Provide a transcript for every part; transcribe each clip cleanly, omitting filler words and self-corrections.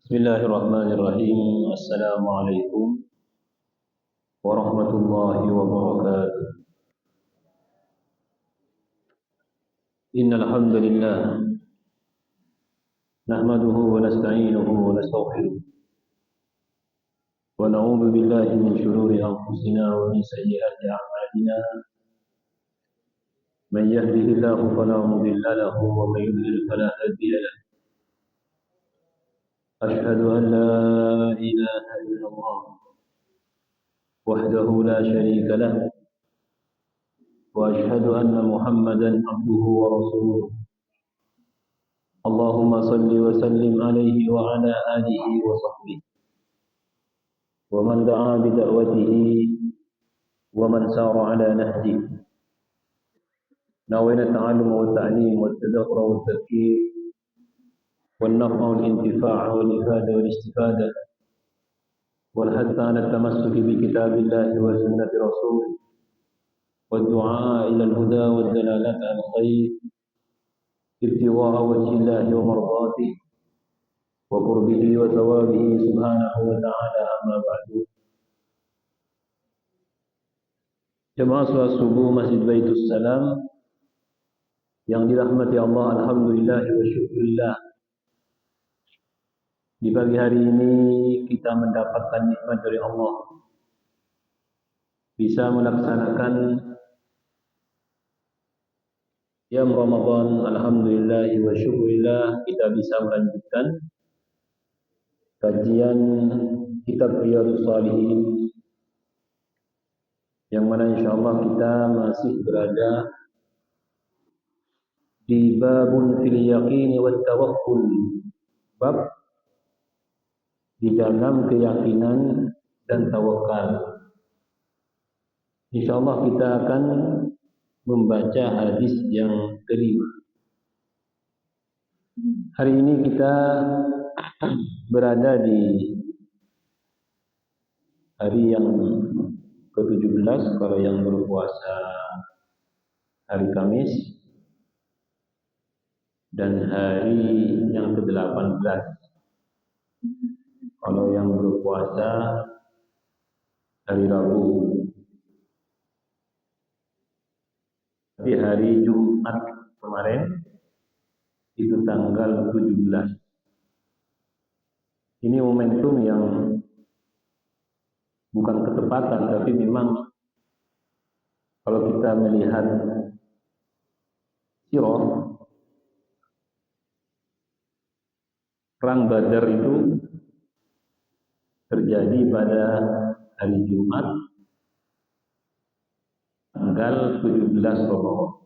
Bismillahirrahmanirrahim. Assalamualaikum warahmatullahi wabarakatuh. Innal hamdalillah nahmaduhu wa nasta'inuhu wa nastaghfiruh wa na'udzu billahi min shururi anfusina wa min sayyiati a'malina. Man yahdihillahu fala mudilla lahu wa man yudlil fala hadiya lahu. Ashhadu an la ilaha illallah وحده لا شريك له وأشهد أن محمدا عبده ورسوله اللهم صل وسلم عليه وعلى آله وصحبه ومن دعا بدعوته ومن سار على نهجه. نوينا التعلم والتعليم والتذكر والتذكير والنفع والانتفاع والإفادة والاستفادة والحث على التمسك بكتاب الله وسنة رسوله والدعاء إلى الهدى والدلالة على الخير ابتغاء وجه الله ومرضاته وقربه وثوابه سبحانه وتعالى. أما بعد. Jemaah salat subuh Masjid Baitus Salam yang dirahmati Allah, alhamdulillah wa syukurillah. Di pagi hari ini kita mendapatkan nikmat dari Allah, bisa melaksanakan Qiyam Ramadan. Alhamdulillah wa syukurillah, kita bisa melanjutkan kajian kitab Riyadhus Shalihin, yang mana insyaallah kita masih berada di babun fil yaqin wat tawakkul, bab di dalam keyakinan dan tawakal. Insyaallah kita akan membaca hadis yang kelima. Hari ini kita berada di hari yang ke-17 kalau yang berpuasa hari Kamis, dan hari yang ke-18 kalau yang berpuasa hari Rabu. Di hari Jumat kemarin itu tanggal 17. Ini momentum yang bukan ketepatan, tapi memang kalau kita melihat sirah perang Badar itu terjadi pada hari Jumat tanggal 17 Ramadan.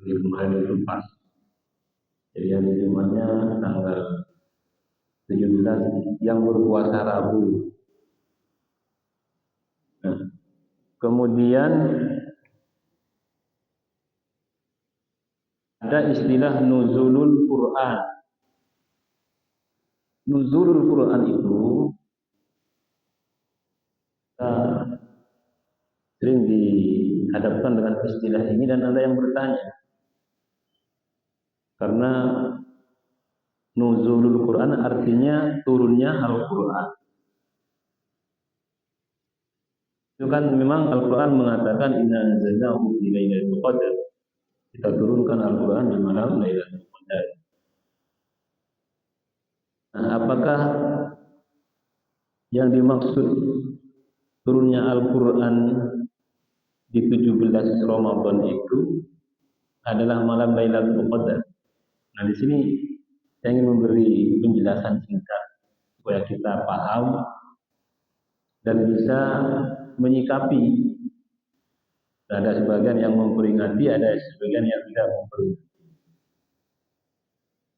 Jadi kemarin itu pas. Jadi hari Jumatnya tanggal 17 yang berpuasa Rabu. Nah, kemudian ada istilah nuzulul Quran. Nuzulul Quran itu sering dihadapkan dengan istilah ini, dan ada yang bertanya, karena nuzulul Quran artinya turunnya Al-Quran. Itu kan memang Al-Quran mengatakan inna anzalnahu fi lailatul qadar. Kita turunkan Al-Quran di malam Lailatul Qadar. Nah, apakah yang dimaksud turunnya Al-Quran di 17 Ramadan itu adalah malam Lailatul Qadar? Nah, di sini saya ingin memberi penjelasan singkat supaya kita paham dan bisa menyikapi. Ada sebagian yang memperingati, ada sebagian yang tidak memperingati.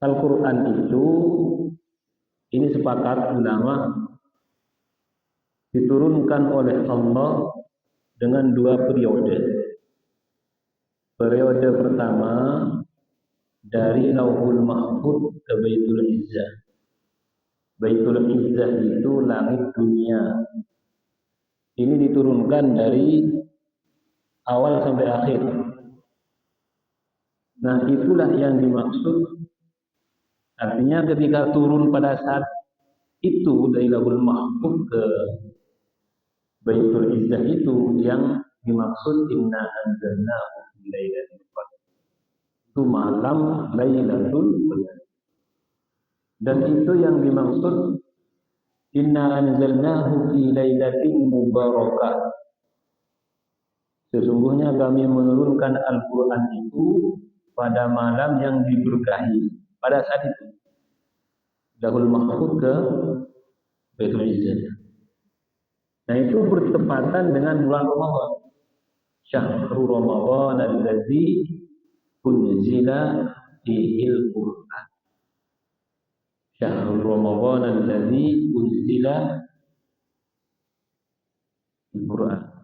Al-Quran itu, ini sepakat ulama, diturunkan oleh Allah dengan dua periode. Periode pertama dari Lauhul Mahfuz ke Baitul Izzah. Baitul Izzah itu langit dunia. Ini diturunkan dari awal sampai akhir. Nah, itulah yang dimaksud. Artinya ketika turun pada saat itu dari Lauhul Mahfuz ke Baitul Izzah itu yang dimaksud inna anzalnahu fi lailatul qadar. Itu malam Lailatul Qadar. Dan itu yang dimaksud inna anzalnahu fi lailatin mubarakah. Sesungguhnya kami menurunkan Al-Quran itu pada malam yang diberkahi. Pada saat itu Lauhul Mahfuz ke Baitul Izzah. Nah itu bertepatan dengan bulan Ramadan. Syahrul Ramadan allazi unzila fihil Qur'an. Syahrul Ramadan allazi unzila fihil Qur'an.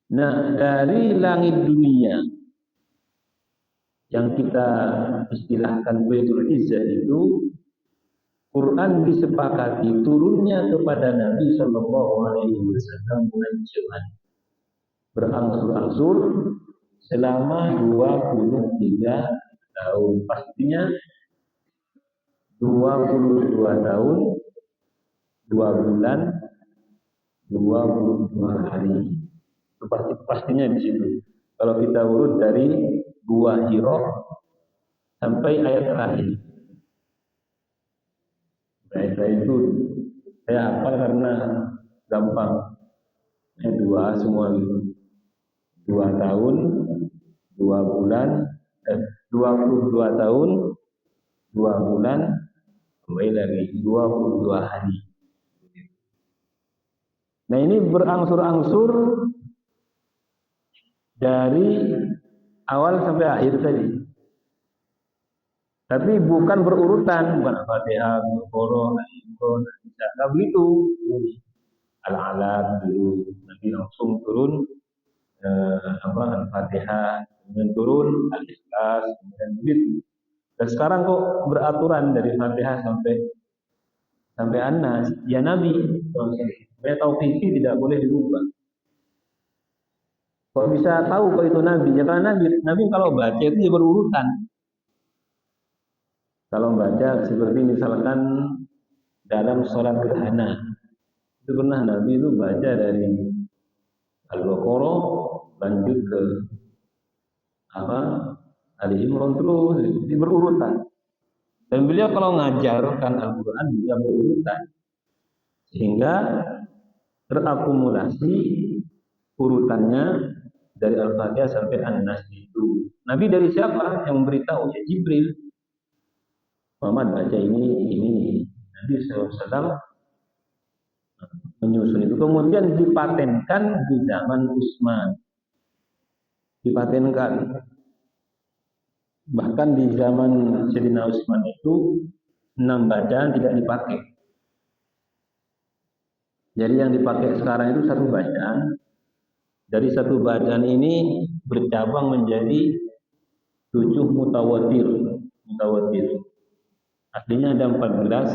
Nah, dari langit dunia yang kita istilahkan Baitul Izzah itu, Quran disepakati turunnya kepada Nabi Shallallahu Alaihi Wasallam bulan Syawal berangsur-angsur selama 23 tahun. Pastinya 22 tahun, 2 bulan, 22 hari. Itu pastinya di situ. Kalau kita urut dari Gua Hira sampai ayat terakhir. Ayat itu saya hafal karena gampang. 2 semua gitu. 2 tahun, 2 bulan, 22 tahun, 2 bulan, kembali lagi 22 hari. Nah ini berangsur-angsur dari awal sampai akhir tadi. Tapi bukan berurutan, bukan Al-Fatihah, Al-Qur'an, Al-Qur'an, begitu. Al-Alaq dulu, nanti langsung turun Al-Fatihah, kemudian turun Al-Ikhlas, kemudian begitu. Dan sekarang kok beraturan dari Fatihah sampai An-Nas, ya Nabi. Supaya tauhid tidak boleh dirubah. Kok bisa tahu kok itu Nabi? Ya karena Nabi kalau baca itu ya berurutan. Kalau baca seperti misalkan dalam sholat gerhana, itu pernah Nabi itu baca dari Al-Baqarah lanjut ke Ali Imran terus, itu berurutan. Dan beliau kalau ngajarkan Al-Quran dia berurutan, sehingga terakumulasi urutannya dari Al-Fatihah sampai An-Nas itu. Nabi dari siapa yang memberitahu? Ya Jibril. Muhammad baca ini. Nabi SAW menyusun itu. Kemudian dipatenkan di zaman Utsman. Dipatenkan. Bahkan di zaman Sayyidina Utsman itu 6 bacaan tidak dipakai. Jadi yang dipakai sekarang itu 1 bacaan. Dari 1 bacaan ini bercabang menjadi 7 mutawatir. Artinya ada 14,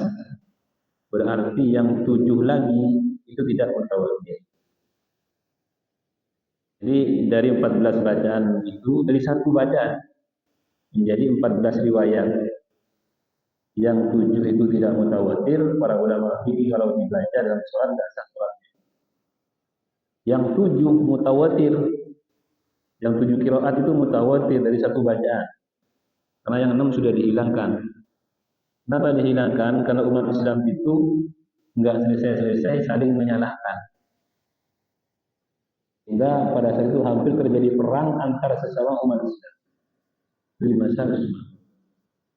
berarti yang 7 lagi itu tidak mutawatir. Jadi dari 14 bacaan itu, dari 1 bacaan menjadi 14 riwayat. Yang 7 itu tidak mutawatir, para ulama fikih kalau dibaca dalam sholat tidak sah sholatnya. Yang 7 mutawatir, yang 7 qiraat itu mutawatir dari 1 bacaan. Karena yang 6 sudah dihilangkan. Kenapa dihilangkan? Karena umat Islam itu enggak selesai-selesai saling menyalahkan. Sehingga pada saat itu hampir terjadi perang antara sesama umat Islam. Di masa Utsman.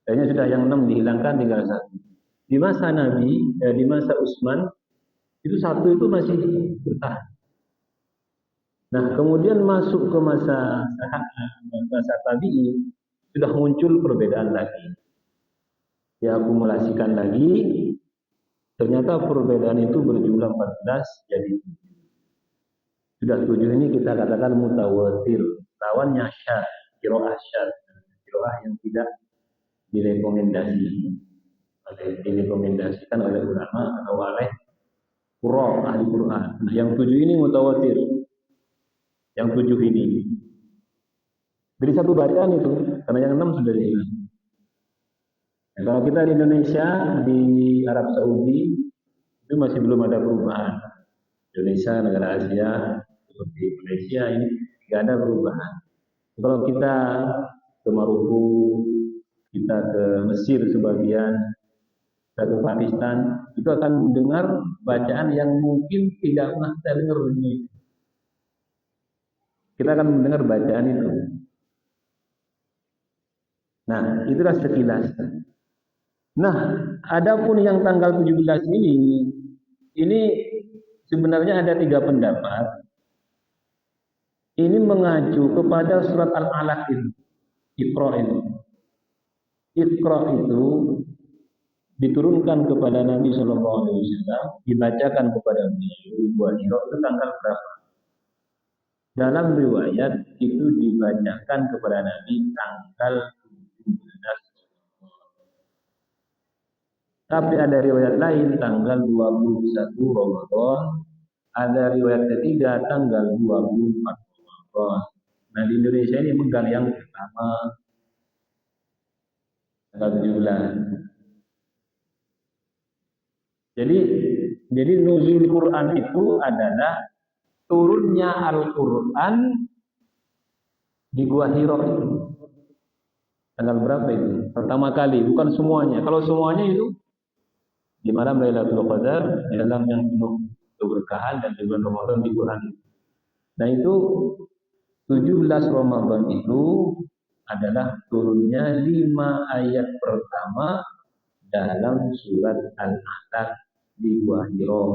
Kayaknya sudah yang 6 dihilangkan, tinggal 1. Di masa Nabi, di masa Utsman itu 1 itu masih bertahan. Nah, kemudian masuk ke masa tabi'in sudah muncul perbedaan lagi. Diakumulasikan lagi, ternyata perbedaan itu berjumlah 14 jadi 7. Sudah 7 ini kita katakan mutawatir. Lawannya syad, qiraah syad, qiraah yang tidak direkomendasikan oleh ulama atau oleh qurra ahli Quran. Nah, yang 7 ini mutawatir. Yang 7 ini dari 1 bacaan itu, karena yang 6 sudah dihilang. Nah, kalau kita di Indonesia, di Arab Saudi, itu masih belum ada perubahan. Indonesia, negara Asia, seperti Malaysia ini tidak ada perubahan. Kalau kita ke Maroko, kita ke Mesir sebagian, kita ke Pakistan, itu akan mendengar bacaan yang mungkin tidak pernah kita dengar ini. Kita akan mendengar bacaan itu. Nah, itulah sekilas. Nah, adapun yang tanggal 17 ini sebenarnya ada 3 pendapat. Ini mengacu kepada surat Al-Alaq ini, Iqra ini. Iqra itu diturunkan kepada Nabi Shallallahu Alaihi Wasallam, dibacakan kepada beliau buat Iqra itu tanggal berapa? Dalam riwayat itu dibacakan kepada Nabi tanggal 17. Tapi ada riwayat lain tanggal 21 Ramadan, ada riwayat ketiga tanggal 24 Ramadan. Nah, di Indonesia ini megang yang pertama tanggal 17. Jadi nuzul Quran itu adalah turunnya Al-Quran di Gua Hira itu. Tanggal berapa itu? Pertama kali, bukan semuanya. Kalau semuanya itu di malam Lailatul Qadar, di dalam yang penuh keberkahan dan di bulan Ramadan di Quran. Nah, itu 17 Ramadan itu adalah turunnya 5 ayat pertama dalam surat Al-Ahqaf di Gua Hira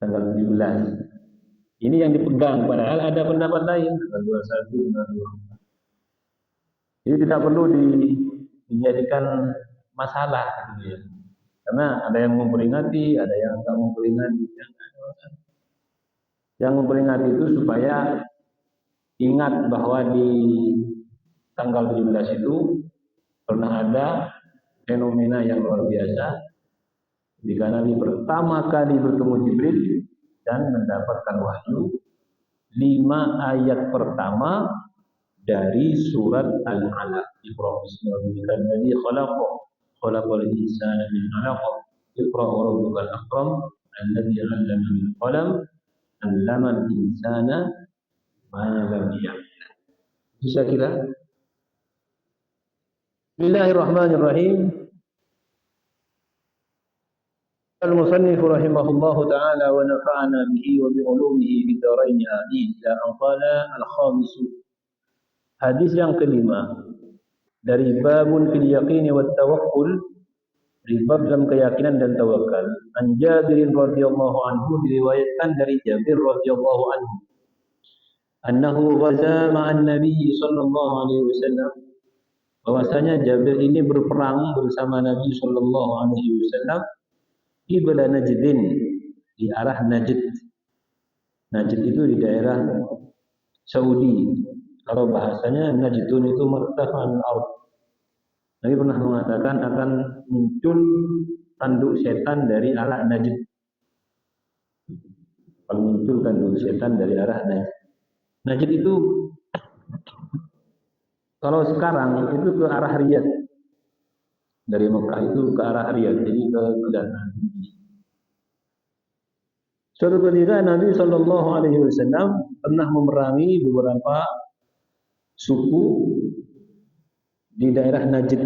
tanggal 17. Ini yang dipegang, padahal ada pendapat lain tanggal 21 tanggal 24. Jadi tidak perlu dijadikan masalah gitu ya. Karena ada yang memperingati, ada yang enggak memperingati. Yang memperingati itu supaya ingat bahwa di tanggal 17 itu pernah ada fenomena yang luar biasa ketika Nabi pertama kali bertemu Jibril dan mendapatkan wahyu 5 ayat pertama dari surat Al-Alaq. Iqra bismillahirrahmanirrahim. Khalaqal insana min 'alaq. Iqra wa rabbukal akram alladzi 'allama bil qalam 'allamal insana ma lam ya'lam. Bisa kira? Bismillahirrahmanirrahim. المصنف رحمه الله تعالى ونفعنا به وبعلومه في الدارين آمين. إلى أن قال الخامس. Hadis yang kelima dari babun fil yaqin wa tawakkul, dari bab dalam keyakinan dan tawakal. An Jabir radhiyallahu anhu, diriwayatkan dari Jabir radhiyallahu anhu, annahu ghaza ma'an Nabi sallallahu alaihi wasallam, bahwasanya Jabir ini berperang bersama Nabi sallallahu alaihi wasallam di Ibla Najdin, di arah Najd. Najd itu di daerah Saudi. Kalau bahasanya Najdun itu martafa'an al-ard. Nabi pernah mengatakan akan muncul tanduk setan dari arah Najd. Akan muncul tanduk setan dari arah Najd. Najd itu kalau sekarang itu ke arah Riyadh. Dari Mekah itu ke arah Riyadh, jadi ke Kedatangan. Suatu ketika Nabi Shallallahu Alaihi Wasallam pernah memerangi beberapa suku di daerah Najd.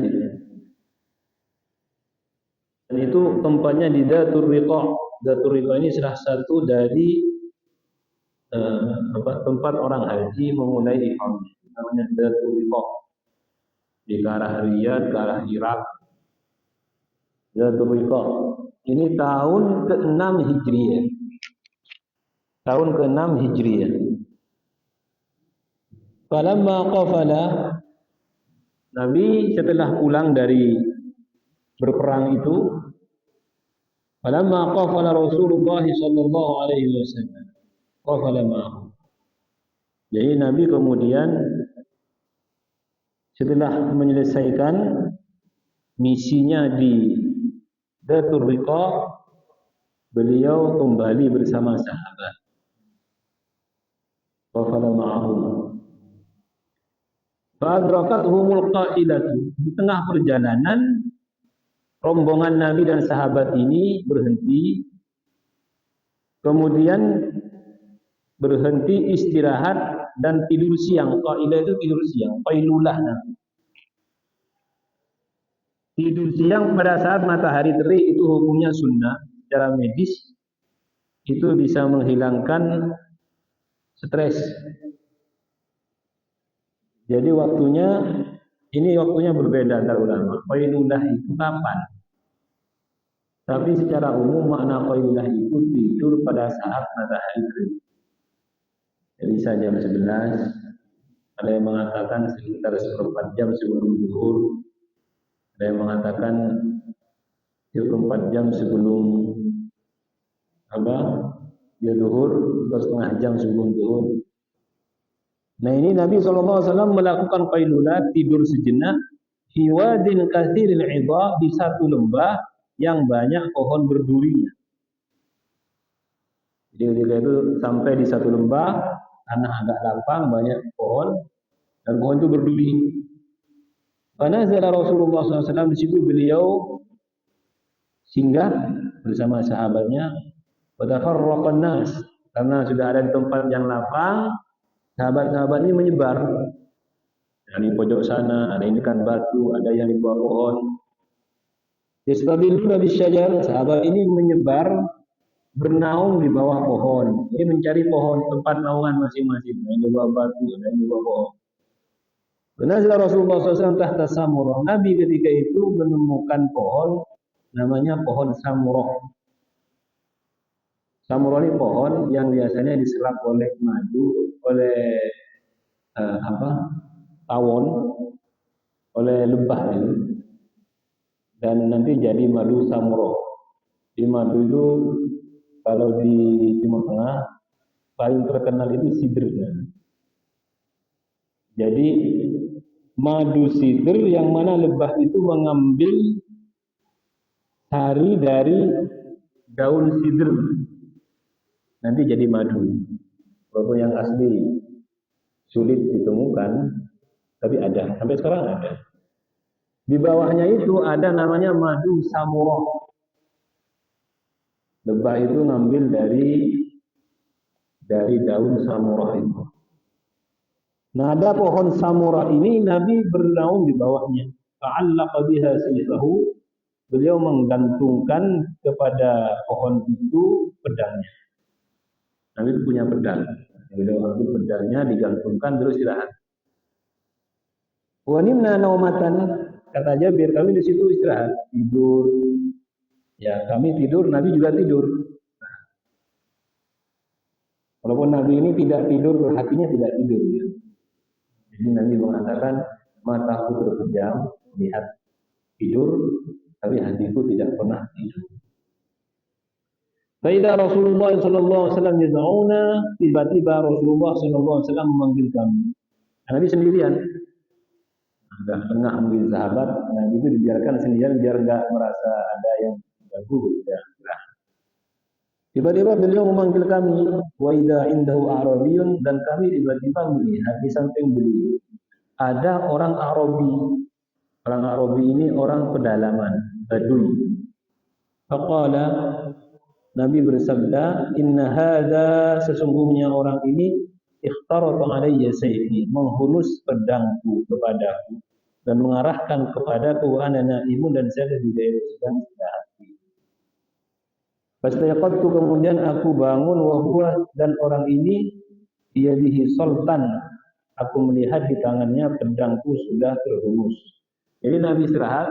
Dan itu tempatnya di Dhatur Riqa. Dhatur Riqa ini salah satu dari tempat orang haji memulai ihram. Namanya Dhatur Riqa. Di arah Riyadh, ke arah Irak. Dhatur Riqa. Ini tahun ke-6 Hijriah. Tahun ke-6 Hijriah. Falamma qafala, Nabi setelah pulang dari berperang itu, falamma qafala Rasulullah sallallahu alaihi wasallam, qafala ma'ahu. Jadi Nabi kemudian setelah menyelesaikan misinya di Dhatur Riqa, beliau kembali bersama sahabat. Qafala ma'ahu. Fa'adrakathumul qailatu. Di tengah perjalanan rombongan Nabi dan sahabat ini berhenti, kemudian berhenti istirahat dan tidur siang. Qailah itu tidur siang, qailulah. Tidur siang pada saat matahari terik itu hukumnya sunnah. Secara medis itu bisa menghilangkan stres. Jadi waktunya berbeda antar ulama. Qailulah itu kapan? Tapi secara umum makna qailulah itu tidur pada saat matahari terik. Jadi jam 11, ada yang mengatakan sekitar 1/4 jam sebelum zuhur, ada yang mengatakan 4 jam sebelum zuhur, atau setengah jam sebelum zuhur. Nah ini Nabi SAW melakukan qailulah, tidur sejenak, hiwadin katsiril idha, di satu lembah yang banyak pohon berdurinya. Jadi ketika itu sampai di satu lembah, tanah agak lapang, banyak pohon, dan pohon itu berduri. Fanazala Rasulullah SAW, di situ beliau singgah bersama sahabatnya. Watafarraqan nas, karena sudah ada di tempat yang lapang, sahabat-sahabat ini menyebar. Ada di pojok sana, ada yang dekat batu, ada yang di bawah pohon. Yastadilluna bisyajar, sahabat ini menyebar bernaung di bawah pohon. Ini mencari pohon tempat naungan masing-masing. Ada yang di bawah batu, ada yang di bawah pohon. Benazlah Rasulullah SAW tahta samurah. Nabi ketika itu menemukan pohon namanya pohon samurah. Samurah ini pohon yang biasanya diserap oleh madu, oleh tawon, oleh lebah ini, dan nanti jadi madu samurah. Di madu itu kalau di Timur Tengah paling terkenal itu sidrnya. Jadi madu sidr yang mana lebah itu mengambil sari dari daun sidr, nanti jadi madu. Walaupun yang asli sulit ditemukan, tapi ada, sampai sekarang ada. Di bawahnya itu ada namanya madu samurah. Lebah itu ngambil dari daun samurah itu. Nah, ada pohon samurah ini, Nabi bernaung di bawahnya. Ta'allaqa biha sayfahu, beliau menggantungkan kepada pohon itu pedangnya. Nabi punya pedang. Beliau ambil pedangnya, digantungkan, terus istirahat. Wa nimna naumatan, kata Jabir, kami di situ istirahat, tidur. Ya, kami tidur, Nabi juga tidur. Walaupun Nabi ini tidak tidur, hatinya tidak tidur. Ya. Jadi Nabi mengatakan, mataku terpejam, lihat tidur, tapi hatiku tidak pernah tidur. Faidah Rasulullah SAW yad'una, tiba-tiba Rasulullah SAW memanggil kami. Nabi sendirian. Agak tengah ambil sahabat, nah itu dibiarkan sendirian biar nggak merasa ada yang ganggu. Ya. Tiba-tiba beliau memanggil kami, wa idza indahu arabiyun, dan kami tiba-tiba melihat di samping beliau ada orang Arabi. Orang Arabi ini orang pedalaman, Baduy. Faqala, Nabi bersabda, inna hadza, sesungguhnya orang ini ikhtarata alayya sayfi, menghunus pedangku kepadaku dan mengarahkan kepadaku, wa ana naimun, dan saya sedang istirahat. Fastayaqadtu, kemudian aku bangun, wa huwa, dan orang ini biyadihi sultan, aku melihat di tangannya pedangku sudah terhunus. Jadi Nabi istirahat,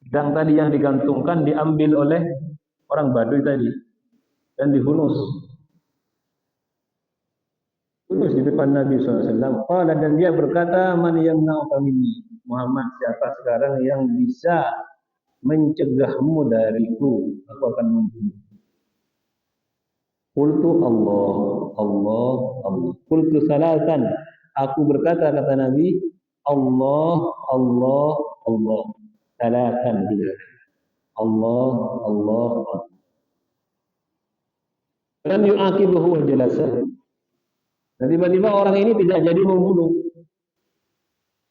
pedang tadi yang digantungkan diambil oleh orang Baduy tadi dan dihunus. Hunus di depan Nabi SAW. Dan dia berkata, man yamna'uka minni, Muhammad, siapa sekarang yang bisa mencegahmu dariku, aku akan membunuh. Qultu Allah, Allah, Allah. Qultu salatan, aku berkata, kata Nabi, Allah, Allah, Allah. Salatan, Allah, Allah, Allah. Dan yu'aqibuhu jalasa. Dan tiba-tiba orang ini tidak jadi membunuh.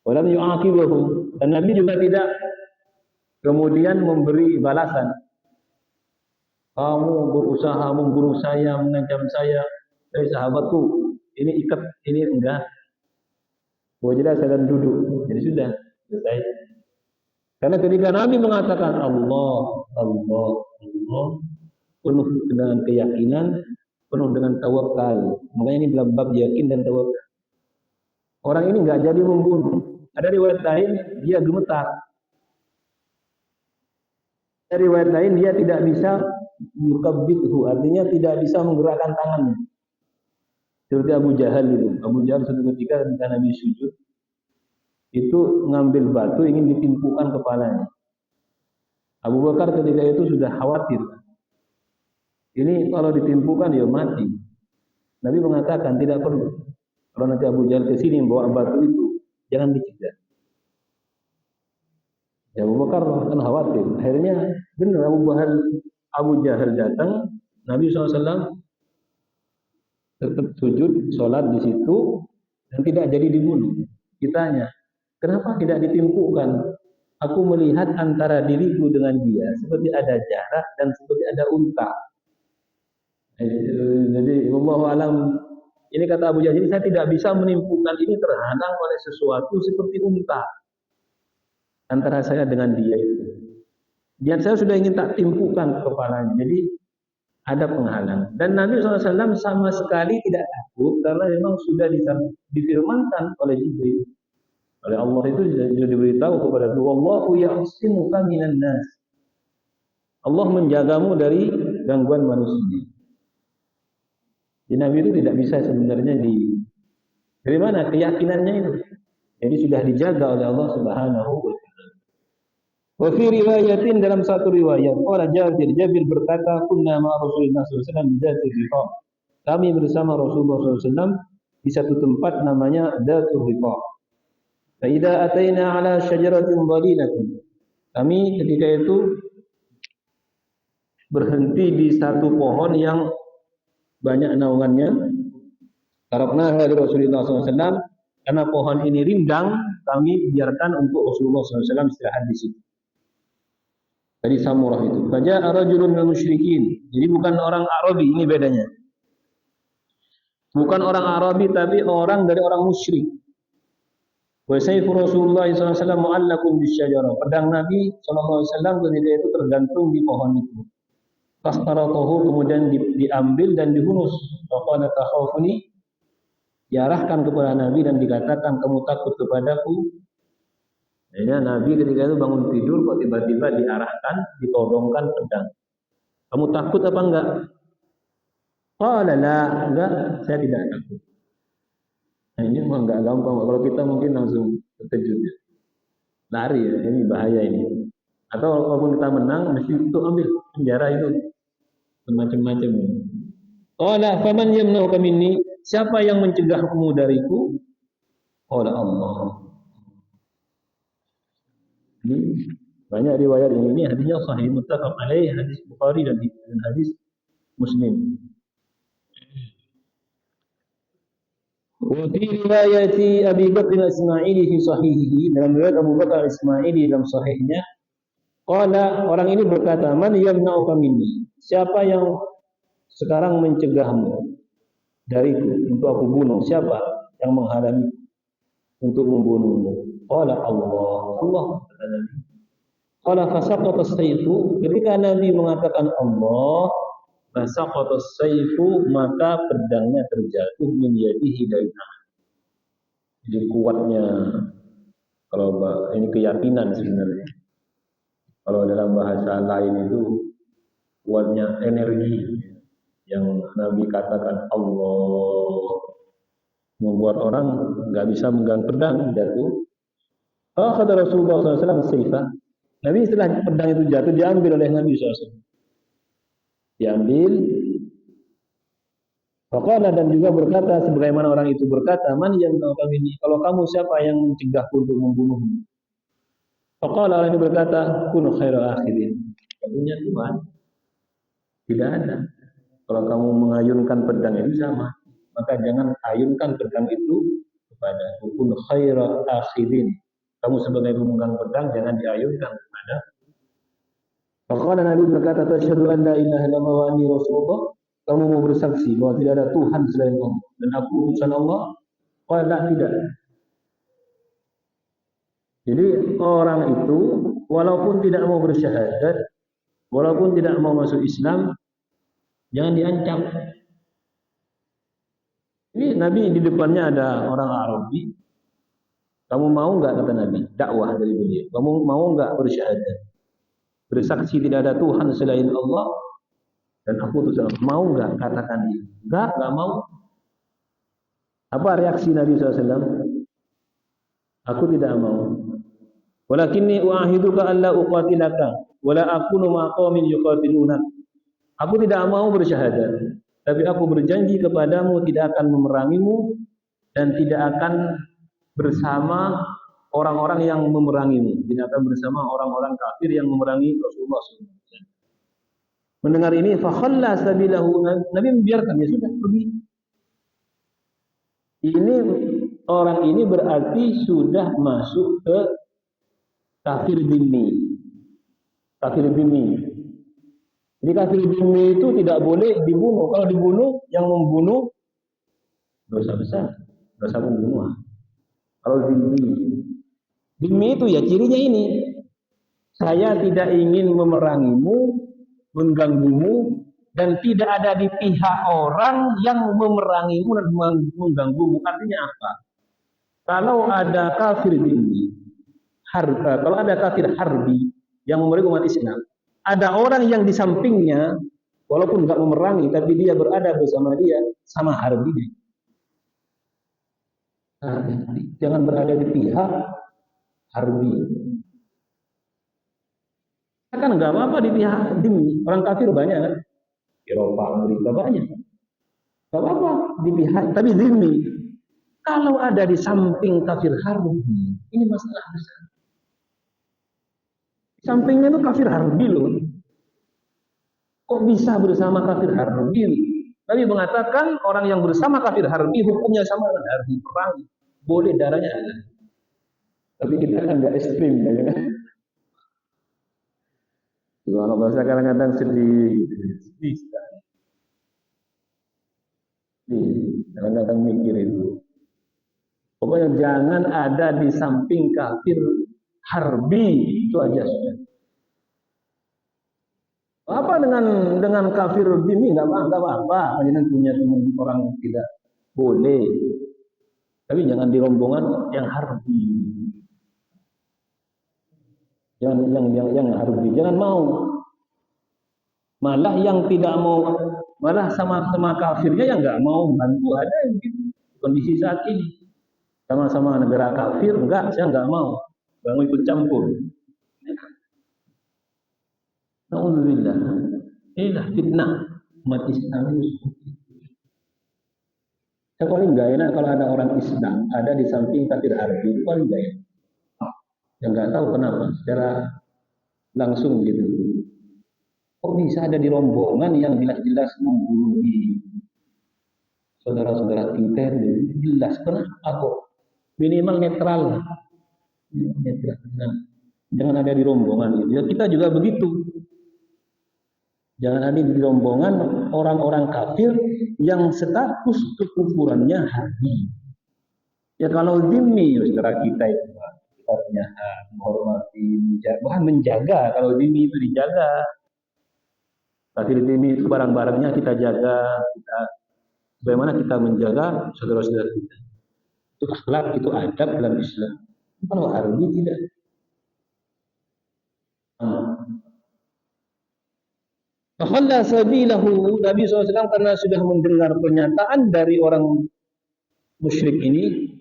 Walam yu'aqibahu, dan Nabi juga tidak kemudian memberi balasan. Kamu berusaha membunuh saya, mengancam saya, sahabatku, ini ikat, ini enggak. Wajah saya dan duduk, jadi sudah selesai. Karena ketika Nabi mengatakan Allah, Allah, Allah, penuh dengan keyakinan, penuh dengan tawakal. Makanya ini dalam bab yakin dan tawakal. Orang ini enggak jadi membunuh. Ada riwayat lain dia gemetar. Ada riwayat lain dia tidak bisa yukabbithu, artinya tidak bisa menggerakkan tangannya. Seperti Abu Jahal itu. Abu Jahal suatu ketika Nabi sujud, itu ngambil batu ingin ditimpukan kepalanya. Abu Bakar ketika itu sudah khawatir. Ini kalau ditimpukan ya mati. Nabi mengatakan tidak perlu. Kalau nanti Abu Jahal ke sini membawa batu itu, jangan dicegah. Ya Abu Bakar kan khawatir. Akhirnya benar Abu Jahal datang, Nabi SAW tetap sujud, sholat di situ, dan tidak jadi dibunuh. Ditanya, kenapa tidak ditimpukkan? Aku melihat antara diriku dengan dia seperti ada jarak dan seperti ada unta. Jadi wallahu alam, ini kata Abu Jahal, saya tidak bisa menimpukkan ini terhalang oleh sesuatu seperti unta antara saya dengan dia itu. Dan saya sudah ingin tak timpukan kepalanya. Jadi ada penghalang. Dan Nabi SAW sama sekali tidak takut karena memang sudah difirmankan oleh Jibril. Oleh Allah itu sudah diberitahu kepada dia, wallahu ya'simuka minan nas. Allah menjagamu dari gangguan manusia. Jadi Nabi itu tidak bisa sebenarnya dari mana keyakinannya itu. Jadi sudah dijaga oleh Allah Subhanahu wa taala. Wa fi riwayatin, dalam satu riwayat, qala Jabir berkata, kunna ma Rasulullah sallallahu alaihi wasallam di Dzatul Riqa. Kami bersama Rasulullah sallallahu alaihi wasallam di satu tempat namanya Dzatul Riqa. Fa idza ataina ala syajaratin dhalilatin. Kami ketika itu berhenti di satu pohon yang banyak naungannya. Karena dari Rasulullah SAW, karena pohon ini rindang, kami biarkan untuk Rasulullah SAW istirahat di situ. Dari Samurah itu. Faja'a rajulun minal musyrikin. Jadi bukan orang Arabi, ini bedanya. Bukan orang Arabi, tapi orang dari orang musyrik. Wa sayfu Rasulullah SAW mu'allakun bisyajarah. Pedang Nabi SAW ketika itu tergantung di pohon itu. Fastaratahu, kemudian diambil dan dihunus. Faqala takhafuni, diarahkan kepada Nabi dan dikatakan, kamu takut kepadaku. Akhirnya Nabi ketika itu bangun tidur, kok tiba-tiba diarahkan, ditodongkan pedang. Kamu takut apa enggak? Qala la, enggak, saya tidak takut. Nah ini memang enggak gampang. Kalau kita mungkin langsung terkejut. Lari ya, ini bahaya ini. Atau walaupun kita menang, mesti itu ambil penjara itu. Macam-macam. Qala faman yamna'uka minni? Siapa yang mencegahmu dariku? Qala Allah. Ini banyak riwayat ini hadisnya sahih muttafaq alaih, hadis Bukhari dan hadis Muslim. Wa fi riwayati Abi Bakr Ismaili fi sahihihi, dalam riwayat Abu Bakar Ismaili dalam sahihnya, qala, orang ini berkata, man yamna'uka minni? Siapa yang sekarang mencegahmu dariku untuk aku bunuh? Siapa yang menghalangi untuk membunuhmu? Qala Allah. Allah kata Nabi. Qala fasaqata as-sayfu, ketika Nabi mengatakan Allah, fasaqata as-sayfu, maka pedangnya terjatuh min yadihi dari tangan. Jadi kuatnya, kalau ini keyakinan sebenarnya. Kalau dalam bahasa lain itu kuatnya energi yang Nabi katakan Allah, membuat orang nggak bisa megang pedang, jatuh. Akhadha Rasulullah SAW sayfa. Nabi setelah pedang itu jatuh, diambil oleh Nabi SAW. Diambil. Faqala, dan juga berkata, sebagaimana orang itu berkata, man yamna'uka minni? Kalau kamu, siapa yang mencegahku untuk membunuhmu? Faqala, orang ini berkata, kun khairal akhirin. Punya Tuhan tidak ada. Kalau kamu mengayunkan pedang itu sama, maka jangan ayunkan pedang itu kepadaku. Kun khaira akhidin. Kamu sebagai pemegang pedang jangan diayunkan kepada. Maka Nabi berkata, "Tasyhadu an la ilaha illallah wa anni rasulullah." Kamu mau bersaksi bahwa tidak ada Tuhan selain Allah dan aku utusan Allah? Qala tidak. Jadi orang itu walaupun tidak mau bersyahadat, walaupun tidak mau masuk Islam, jangan diancam. Ini Nabi di depannya ada orang Arabi. Kamu mau nggak, kata Nabi, dakwah dari beliau. Kamu mau nggak bersyahadat, bersaksi tidak ada Tuhan selain Allah dan aku utusan Allah? Mau nggak? Katakan dia. Nggak mau. Apa reaksi Nabi SAW? Aku tidak mau. Walakinni u'ahiduka alla uqatilaka wala akunu ma qaumin yuqatiluna. Aku tidak mau bersyahadat, tapi aku berjanji kepadamu tidak akan memerangimu dan tidak akan bersama orang-orang yang memerangimu, tidak akan bersama orang-orang kafir yang memerangi Rasulullah SAW. Mendengar ini, fakhalla sabilahu, Nabi membiarkan, ya sudah pergi. Ini orang ini berarti sudah masuk ke kafir dhimmi. Kafir dhimmi. Jadi kafir dhimmi itu tidak boleh dibunuh. Kalau dibunuh, yang membunuh dosa besar, dosa pembunuhan. Kalau dhimmi itu ya cirinya ini. Saya tidak ingin memerangimu, mengganggumu, dan tidak ada di pihak orang yang memerangimu dan mengganggumu. Artinya apa? Kalau ada kafir dhimmi, kalau ada kafir harbi yang memerangi umat Islam, ada orang yang di sampingnya, walaupun nggak memerangi, tapi dia berada bersama dia, sama harbi. Jangan berada di pihak harbi. Kan nggak apa-apa di pihak dhimmi. Orang kafir banyak kan? Eropa, Amerika banyak. Nggak apa-apa di pihak, tapi dhimmi. Kalau ada di samping kafir harbi, ini masalah besar. Sampingnya itu kafir harbi loh. Kok bisa bersama kafir harbi? Nabi mengatakan orang yang bersama kafir harbi hukumnya sama dengan harbi perang. Boleh darahnya ada. Tapi kita kan nggak ekstrim kan? Kalau bahasa kadang-kadang sedih sekali. Kadang-kadang mikir itu. Pokoknya jangan ada di samping kafir harbi, itu aja sudah. Apa dengan kafir dhimmi? Nggak apa-apa. Jangan punya teman orang tidak boleh. Tapi jangan di rombongan yang harbi. Yang harbi, jangan mau. Malah yang tidak mau, malah sama kafirnya yang nggak mau bantu, ada yang gitu. Kondisi saat ini sama-sama negara kafir, enggak, saya nggak mau ikut campur. Alhamdulillah, inilah fitnah umat Islam ini. Saya paling nggak enak kalau ada orang Islam ada di samping kafir harbi, itu paling nggak enak. Yang nggak tahu kenapa, secara langsung gitu. Kok bisa ada di rombongan yang jelas-jelas membunuh saudara-saudara kita? Jelas, kenapa kok? Minimal netral. Jangan ada di rombongan itu. Ya, kita juga begitu. Jangan ada di rombongan orang-orang kafir yang status kekufurannya harbi. Ya kalau dhimmi, saudara kita itu punya hak, menghormati, bahkan menjaga. Kalau dhimmi itu dijaga. Kafir dhimmi itu barang-barangnya kita jaga. Bagaimana kita menjaga saudara-saudara kita. Itu akhlak, itu adab dalam Islam. Kalau harbi tidak. Fakhalla sabilahu, Nabi SAW karena sudah mendengar pernyataan dari orang musyrik ini,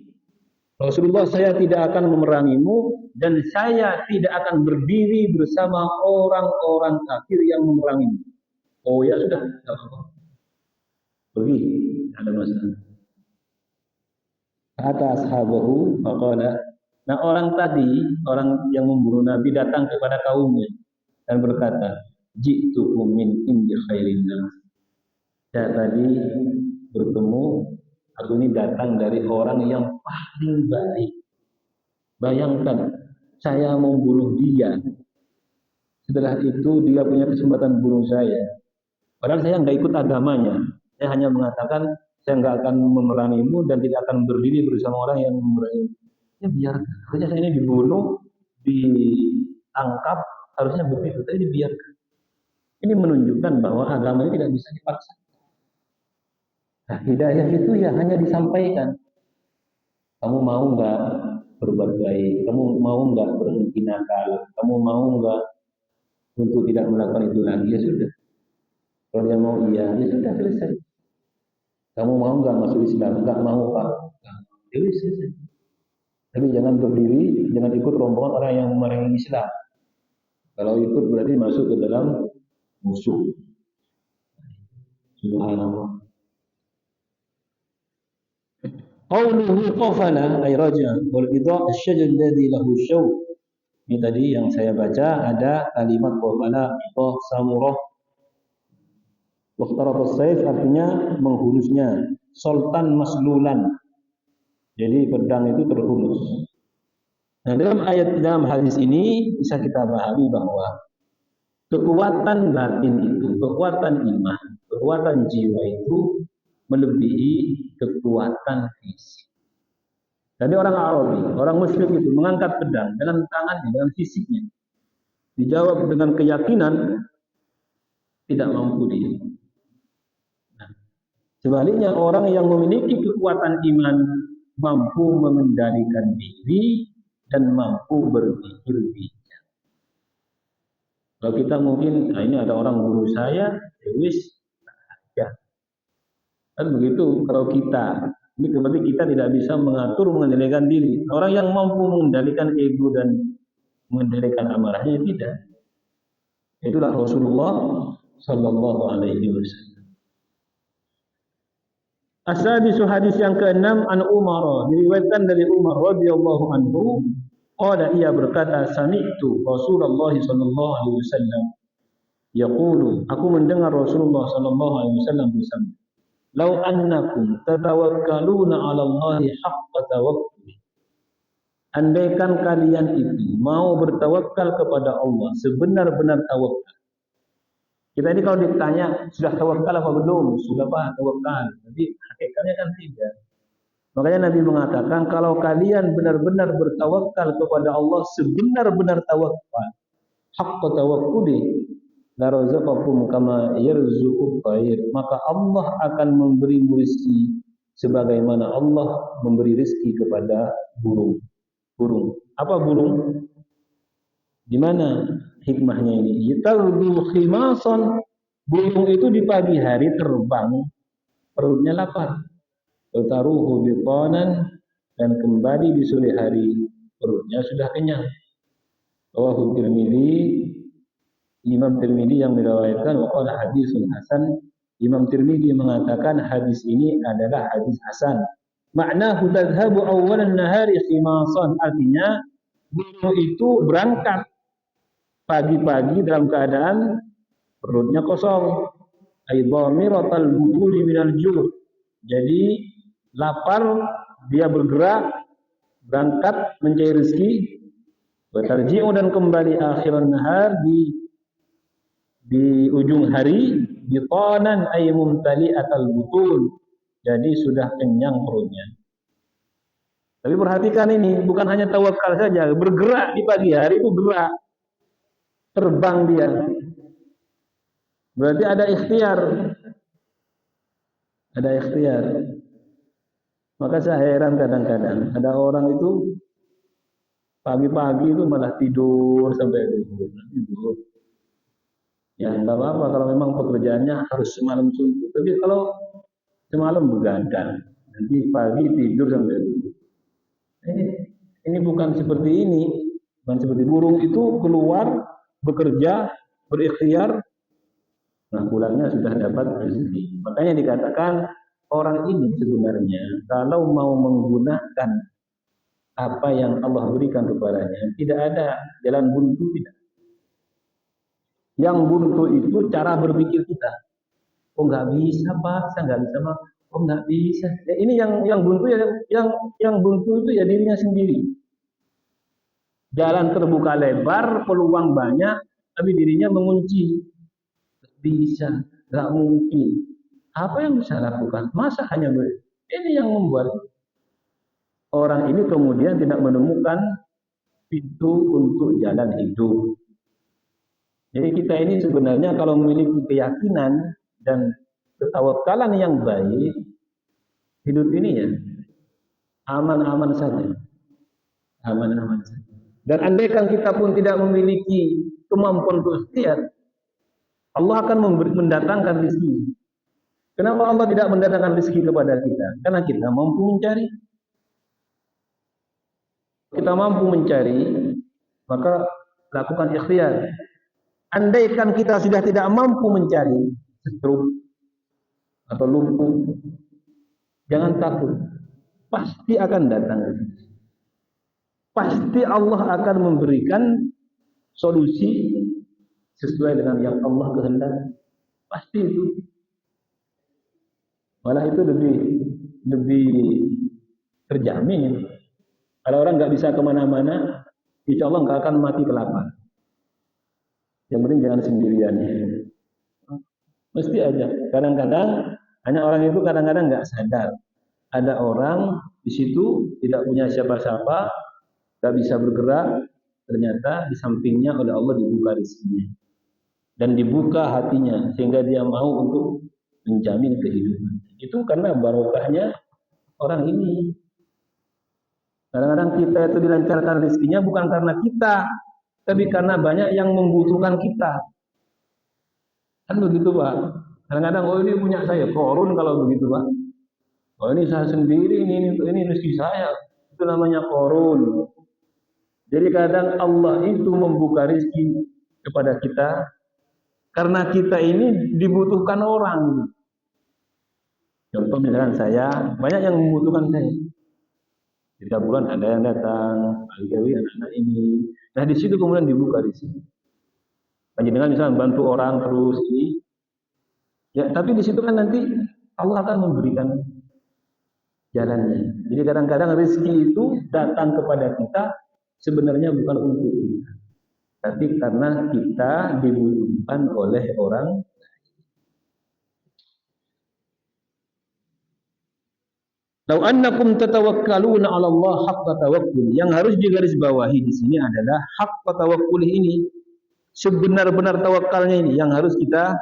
Rasulullah, saya tidak akan memerangimu dan saya tidak akan berdiri bersama orang-orang kafir yang memerangimu. Oh ya sudah, tidak apa-apa. Pergi, ada masalah. Kata ashabahu, faqala. Nah orang tadi, orang yang membunuh Nabi datang kepada kaumnya dan berkata, ji'tukum min indi khairin nas. Saya tadi bertemu Aku ini datang dari orang yang paling baik. Bayangkan, saya mau bunuh dia. Setelah itu dia punya kesempatan bunuh saya. Padahal saya nggak ikut agamanya. Saya hanya mengatakan saya nggak akan memerangimu dan tidak akan berdiri bersama orang yang memerangimu. Ya biarkan. Harusnya saya ini dibunuh, ditangkap, harusnya begitu. Tapi dibiarkan. Ini menunjukkan bahwa agama ini tidak bisa dipaksa. Nah, hidayah itu ya hanya disampaikan. Kamu mau nggak berbuat baik? Kamu mau nggak berhenti nakal? Kamu mau nggak untuk tidak melakukan itu lagi? Ya sudah. Kalau dia mau iya, ya sudah selesai. Kamu mau nggak masuk Islam? Nggak mau Pak. Ya selesai. Tapi jangan berdiri, jangan ikut rombongan orang yang memerangi Islam. Kalau ikut berarti masuk ke dalam musuh. Subhanallah. Qauluhu qafala ay raja wal idha' asy-syajar alladhi lahu syaw. Ini tadi yang saya baca ada kalimat qafala idha samurah. Waqtarata as-sayf artinya menghunusnya, sultan maslulan. Jadi pedang itu terhunus. Nah, dalam hadis ini bisa kita pahami bahwa kekuatan batin itu, kekuatan iman, kekuatan jiwa itu melebihi kekuatan fisik. Jadi orang Arabi, orang musyrik itu mengangkat pedang dengan tangannya, dengan fisiknya. Dijawab dengan keyakinan, tidak mampu dia. Nah, sebaliknya orang yang memiliki kekuatan iman mampu mengendalikan diri dan mampu berpikir bijak. Kalau kita mungkin, nah ini ada orang bunuh saya, ya. Kan begitu kalau kita, ini berarti kita tidak bisa mengatur, mengendalikan diri. Orang yang mampu mengendalikan ego dan mengendalikan amarahnya tidak. Itulah Rasulullah Sallallahu Alaihi Wasallam. As-sadisu hadis yang keenam an Umar, diriwayatkan dari Umar radhiyallahu anhu, qala ia berkata sami'tu Rasulullah sallallahu alaihi wasallam yaqulu, aku mendengar Rasulullah sallallahu alaihi wasallam bersabda, "Lau annakum tatawakkaluna 'ala Allahi haqqa tawakkul." Andaikan kalian itu mau bertawakal kepada Allah sebenar-benar tawakal. Kita ini kalau ditanya sudah tawakal apa belum? Sudah Pak tawakal. Jadi hakikatnya kan tidak. Makanya Nabi mengatakan kalau kalian benar-benar bertawakal kepada Allah sebenar-benar tawakal, haqqa tawakkuli, la razaqakum kama yarzuqut thair, maka Allah akan memberimu rezeki sebagaimana Allah memberi rezeki kepada burung. Burung. Apa burung? Di mana hikmahnya ini? Yatardu khimasan. Burung itu di pagi hari terbang, perutnya lapar. Taruhu bitanan, dan kembali di sore hari perutnya sudah kenyang. Rawahu Tirmidzi, Imam Tirmidzi yang meriwayatkan, wa qala hadisun hasan. Imam Tirmidzi mengatakan hadis ini adalah hadis hasan. Maknahu tadhhabu awwalan nahari khimasan, artinya burung itu berangkat pagi-pagi dalam keadaan perutnya kosong. Ay dhamiratal butuni minal ju'. Jadi lapar, dia bergerak berangkat mencari rezeki. Bertarji'u dan kembali akhiran nahar di ujung hari, bitanan ay mumtali'atal butun. Jadi sudah kenyang perutnya. Tapi perhatikan ini, bukan hanya tawakal saja, bergerak di pagi hari itu gerak, terbang dia. Berarti ada ikhtiar. Ada ikhtiar. Maka saya heran kadang-kadang ada orang itu pagi-pagi itu malah tidur sampai tidur. Ya enggak apa-apa kalau memang pekerjaannya harus semalam suntuk. Tapi kalau semalam begadang, nanti pagi tidur sampai tidur. Ini bukan seperti ini. Bukan seperti burung itu keluar bekerja, berikhtiar, nah pulangnya sudah dapat rezeki. Makanya dikatakan orang ini sebenarnya kalau mau menggunakan apa yang Allah berikan kepadanya, tidak ada jalan buntu, tidak. Yang buntu itu cara berpikir kita. Oh nggak bisa Pak, saya nggak bisa makan. Oh nggak bisa. Ya, ini yang buntu ya yang buntu itu ya dirinya sendiri. Jalan terbuka lebar, peluang banyak, tapi dirinya mengunci. Bisa, nggak mungkin. Apa yang bisa lakukan? Masa hanya ini yang membuat orang ini kemudian tidak menemukan pintu untuk jalan hidup. Jadi kita ini sebenarnya kalau memiliki keyakinan dan ketawakalan yang baik, hidup ini ya aman-aman saja. Aman-aman saja. Dan andaikan kita pun tidak memiliki kemampuan untuk ikhtiar, Allah akan mendatangkan rezeki. Kenapa Allah tidak mendatangkan rezeki kepada kita? Karena kita mampu mencari. Kita mampu mencari, maka lakukan ikhtiar. Andaikan kita sudah tidak mampu mencari, stroke atau lumpuh, jangan takut. Pasti akan datang. Pasti Allah akan memberikan solusi sesuai dengan yang Allah kehendaki. Pasti itu. Malah itu lebih terjamin. Kalau orang nggak bisa kemana-mana, insya Allah nggak akan mati kelaparan. Yang penting jangan sendirian. Mesti aja. Kadang-kadang hanya orang itu kadang-kadang nggak sadar. Ada orang di situ tidak punya siapa-siapa, nggak bisa bergerak. Ternyata di sampingnya oleh Allah dibuka rezekinya dan dibuka hatinya sehingga dia mau untuk menjamin kehidupan. Itu karena barokahnya orang ini. Kadang-kadang kita itu dilancarkan rezekinya bukan karena kita, tapi karena banyak yang membutuhkan kita. Kan begitu Pak. Kadang-kadang oh ini punya saya, korun kalau begitu Pak. Oh ini saya sendiri, ini rezeki saya. Itu namanya korun. Jadi kadang Allah itu membuka rezeki kepada kita karena kita ini dibutuhkan orang. Contoh misalkan saya, banyak yang membutuhkan saya. 3 bulan ada yang datang, kali-kali anak-anak ini. Nah di situ kemudian dibuka di sini. Dengan misalnya bantu orang terus ini, ya tapi di situ kan nanti Allah akan memberikan jalannya. Jadi kadang-kadang rezeki itu datang kepada kita sebenarnya bukan untuk kita, tapi karena kita dibutuhkan oleh orang. Lau annakum tatawakkaluna 'ala Allah haqqa tawakkul. Yang harus digarisbawahi di sini adalah haqqa tawakkul ini. Sebenar-benar tawakalnya ini yang harus kita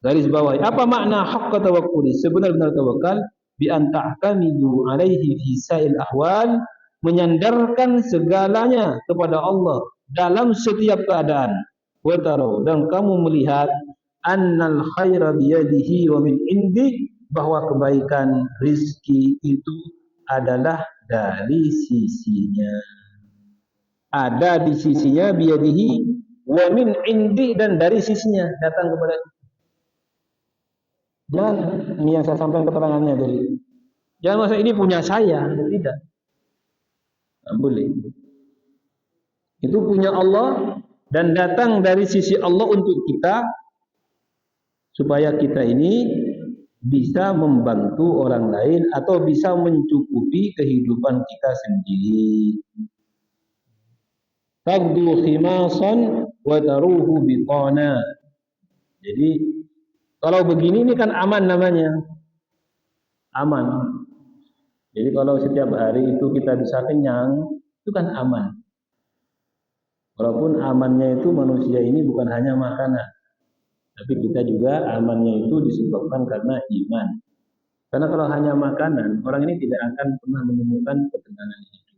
garis bawahi. Apa makna haqqa tawakkul? Sebenar-benar tawakal bi an ta'tamidu alaihi fi sa'il ahwal, menyandarkan segalanya kepada Allah dalam setiap keadaan. Wa tarau, dan kamu melihat annal khaira biyadihi wa min indi, bahwa kebaikan rizki itu adalah dari sisinya, ada di sisinya, biyadihi wa min indi, dan dari sisinya datang kepada kita. Jangan ini yang saya sampaikan keterangannya tadi. Jangan masa ini punya saya, tidak. Tidak boleh. Itu punya Allah dan datang dari sisi Allah untuk kita supaya kita ini bisa membantu orang lain atau bisa mencukupi kehidupan kita sendiri. Tagdu khimasan wa taruhu bitana. Jadi kalau begini ini kan aman namanya. Aman. Jadi kalau setiap hari itu kita bisa kenyang, itu kan aman. Walaupun amannya itu manusia ini bukan hanya makanan, tapi kita juga amannya itu disebabkan karena iman. Karena kalau hanya makanan, orang ini tidak akan pernah menemukan ketenangan hidup.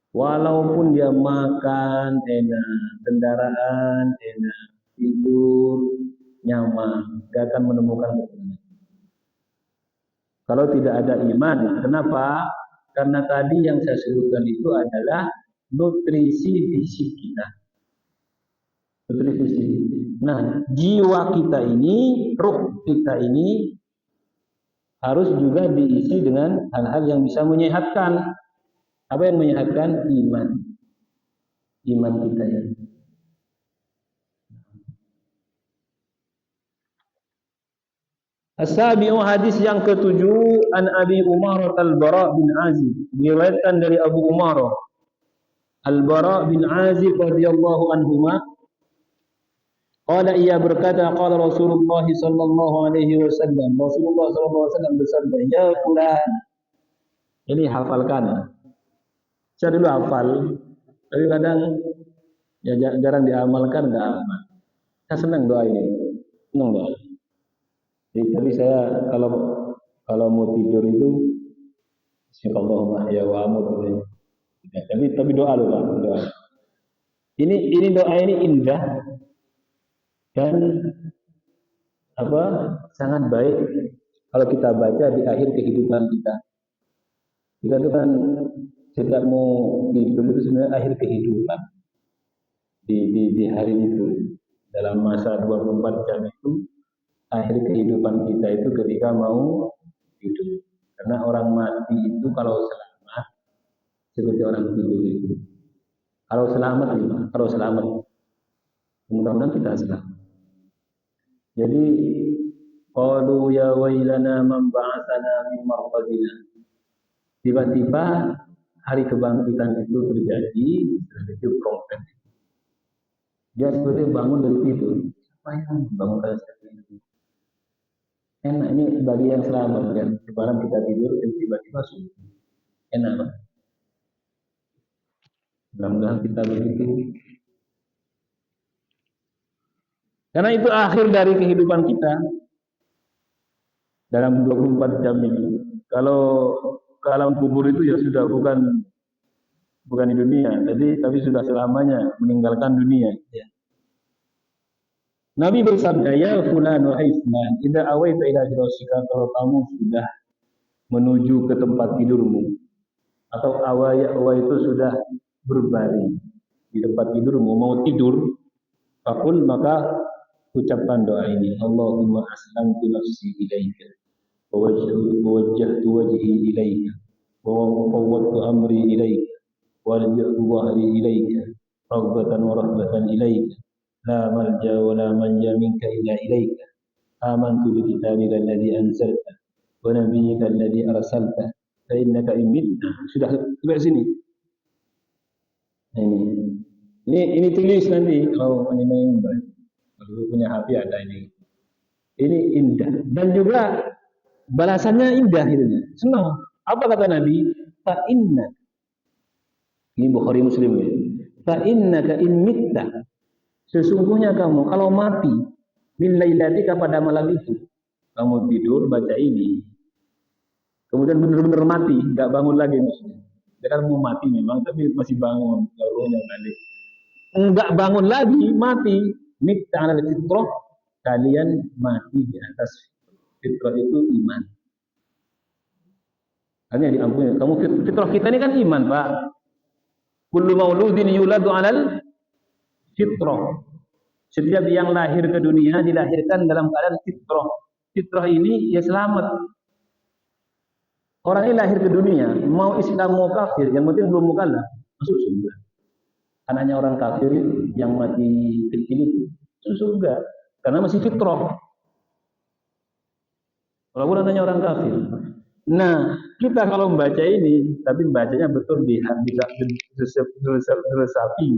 Walaupun dia makan enak, kendaraan enak, tidur nyaman, tidak akan menemukan ketenangan. Kalau tidak ada iman, kenapa? Karena tadi yang saya sebutkan itu adalah nutrisi fisik kita. Nutrisi fisik. Nah, jiwa kita ini, ruh kita ini harus juga diisi dengan hal-hal yang bisa menyehatkan. Apa yang menyehatkan? Iman. Iman kita ini. As-sabi'u hadis yang ketujuh an Abi Umarah al-Bara bin Azib, diriwayatkan dari Abu Umarah al-Bara bin Azib radhiyallahu anhuma, qala ia berkata qala Rasulullah sallallahu alaihi wasallam, Rasulullah sallallahu alaihi wasallam bersabda, ya fulan, ini hafalkan. Saya dulu hafal, tapi kadang ya jarang diamalkan, enggak aman. Saya senang doa ini, senang doa. Jadi saya kalau mau tidur itu Bismillahirrahmanirrahim ya wa amut. Ya, tapi doa loh Pak, doa. Ini doa ini indah dan apa sangat baik kalau kita baca di akhir kehidupan kita. Kita itu kan setiap mau hidup itu sebenarnya akhir kehidupan di hari itu, dalam masa 24 jam itu akhir kehidupan kita itu ketika mau hidup. Karena orang mati itu kalau selamat seperti orang tidur itu. Kalau selamat, mudah-mudahan kita selamat. Jadi, qalu ya wailana man ba'atsana min marqadina. Tiba-tiba hari kebangkitan itu terjadi, itu konkret. Dia seperti bangun dari tidur. Apa yang membangunkan seperti itu? Enak, ini bagi yang selamat kan. Malam kita tidur, tiba-tiba subuh. Enak. Mudah-mudahan kita begitu. Karena itu akhir dari kehidupan kita dalam 24 jam ini. Kalau ke alam kubur itu ya sudah bukan di dunia, tapi sudah selamanya meninggalkan dunia. Ya. Nabi bersabda, ya fulan wa fulan, idza awaita ila firashika, kalau kamu sudah menuju ke tempat tidurmu, atau awaya itu sudah berbaring di tempat tidurmu, mau tidur, fakul, maka ucapkan doa ini, Allahumma aslamtu nafsi ilaika wa wajjahtu wajhi ilaika wa fawwadtu amri ilaika wa alja'tu dhahri ilaika raghbatan wa rahbatan ilaika la malja wa la manja minka illa ilaika amantu bi kitabika alladhi anzalta wa nabiyyika alladhi arsalta fa innaka in mitta. Sudah sampai sini. Ini tulis nanti kalau ini punya HP ada ini. Ini indah dan juga balasannya indah itu. Senang. Apa kata Nabi? Fa inna. Ini Bukhari Muslim ya. Fa innaka in mitta. Sesungguhnya kamu kalau mati min lailatika pada malam itu, kamu tidur baca ini. Kemudian benar-benar mati, enggak bangun lagi maksudnya. Dia kan mau mati memang tapi masih bangun, rohnya balik. Enggak bangun lagi, mati. Mitta 'alal fitrah, kalian mati di atas fitrah itu iman. Hanya diampuni. Kamu fitrah kita ini kan iman, Pak. Kullu mauludin yuladu 'alal fitrah. Setiap yang lahir ke dunia dilahirkan dalam keadaan fitrah. Fitrah ini ya selamat. Orang ini lahir ke dunia, mau Islam mau kafir, yang penting belum mukallaf, masuk surga. Anaknya orang kafir yang mati kecil itu masuk surga karena masih fitrah. Walaupun anaknya orang kafir. Nah, kita kalau membaca ini, tapi bacanya betul di resapi.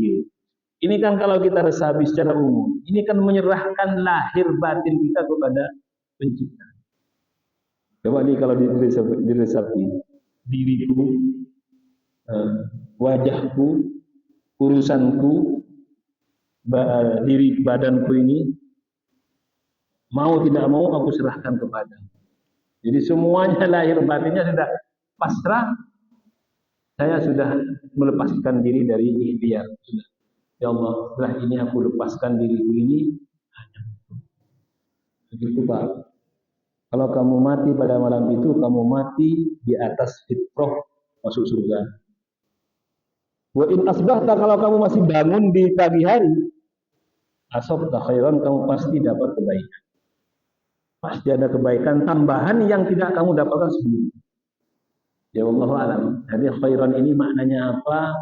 Ini kan kalau kita resapi secara umum, ini kan menyerahkan lahir batin kita kepada pencipta. Coba nih kalau diresapi, diriku, wajahku, urusanku, diri badanku ini, mau tidak mau aku serahkan kepada. Jadi semuanya lahir batinnya sudah pasrah. Saya sudah melepaskan diri dari ikhtiar. Sudah. Ya Allah, setelah ini aku lepaskan diriku ini hanya untuk. Begitu Pak. Kalau kamu mati pada malam itu, kamu mati di atas fitrah masuk surga. Wa in asbahta, kalau kamu masih bangun di pagi hari, asabta khairan, kamu pasti dapat kebaikan. Pasti ada kebaikan tambahan yang tidak kamu dapatkan sebelumnya. Ya wallahu alam. Jadi khairan ini maknanya apa?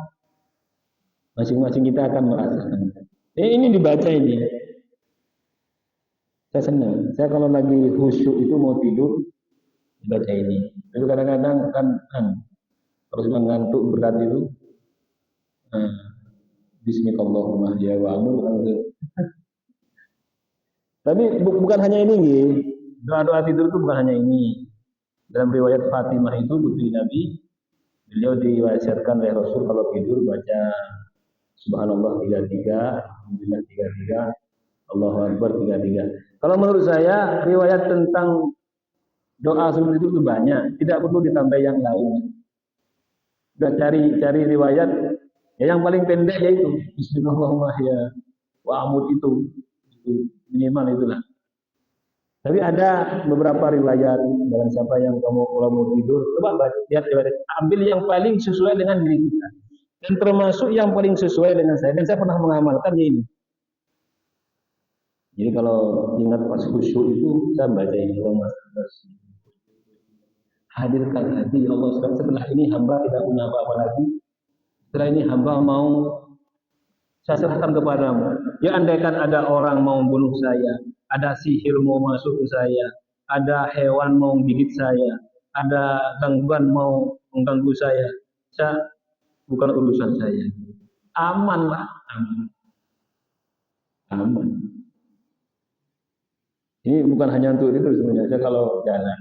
Masing-masing kita akan merasakan. Ini dibaca ini. Saya senang. Saya kalau lagi khusyuk itu mau tidur baca ini. Tapi kadang-kadang kan kalau sudah ngantuk berat itu, nah, Bismillahirrahmanirrahim ya wa Tapi bukan hanya ini, doa-doa tidur itu bukan hanya ini. Dalam riwayat Fatimah itu putri Nabi, beliau diwasiatkan oleh Rasul kalau tidur baca Subhanallah 33, Alhamdulillah 33, Allahu Akbar 33. Kalau menurut saya riwayat tentang doa seperti itu banyak, tidak perlu ditambah yang lain. Sudah cari riwayat, ya yang paling pendek yaitu Bismillahirrahmanirrahim wa amud itu minimal itulah. Tapi ada beberapa riwayat dalam siapa yang kamu kalau mau tidur, coba baca, lihat riwayat, ambil yang paling sesuai dengan diri kita. Dan termasuk yang paling sesuai dengan saya. Dan saya pernah mengamalkannya ini. Jadi kalau ingat pas khusyuk itu, saya baca ini. Hadirkan hati ya Allah, setelah ini hamba tidak punya apa-apa lagi. Setelah ini hamba mau saya serahkan kepadamu. Ya andaikan ada orang mau bunuh saya, ada sihir mau masuk ke saya, ada hewan mau gigit saya, ada gangguan mau mengganggu saya bukan urusan saya. Aman lah, aman. Ini bukan hanya untuk itu sebenarnya. Saya kalau jalan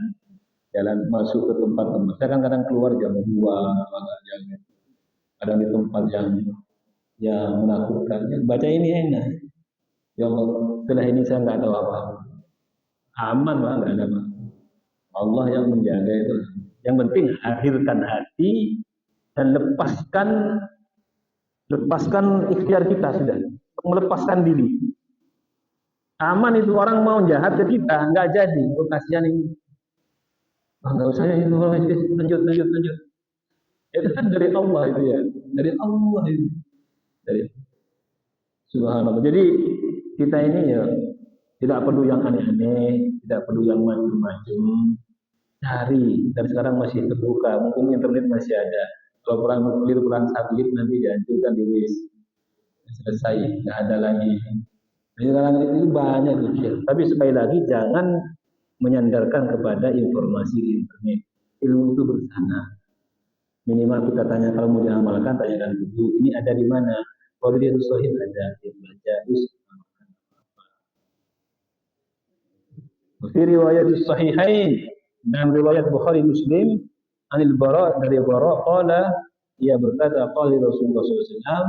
masuk ke tempat-tempat, saya kan kadang keluar jam 2, kadang di tempat yang menakutkan. Baca ini enak. Ya Allah, setelah ini saya nggak tahu apa-apa. Aman lah, nggak ada apa. Allah yang menjaga itu. Yang penting akhirkan hati dan lepaskan ikhtiar kita sudah, melepaskan diri. Aman itu orang mau jahat ke kita, nggak jadi. Oh, kasihan ini. Nggak usah itu, lanjut. Itu kan dari Allah itu ya, dari Allah itu, dari Subhanallah. Jadi kita ini ya tidak perlu yang aneh-aneh, tidak perlu yang macam-macam. Cari, dan sekarang masih terbuka, mungkin internet masih ada. Kalau perang nuklir, perang satelit nanti dihancurkan di WIS. Selesai, tidak ada lagi. Jadi sekarang itu banyak tuh. Tapi sekali lagi jangan menyandarkan kepada informasi di internet. Ilmu itu bersana. Minimal kita tanya kalau mau diamalkan, tanyakan dulu. Ini ada di mana? Kalau dia sahih ada, dia baca. Fi riwayat sahihain dan riwayat Bukhari Muslim anil Bara dari Bara qala ia berkata qala Rasulullah SAW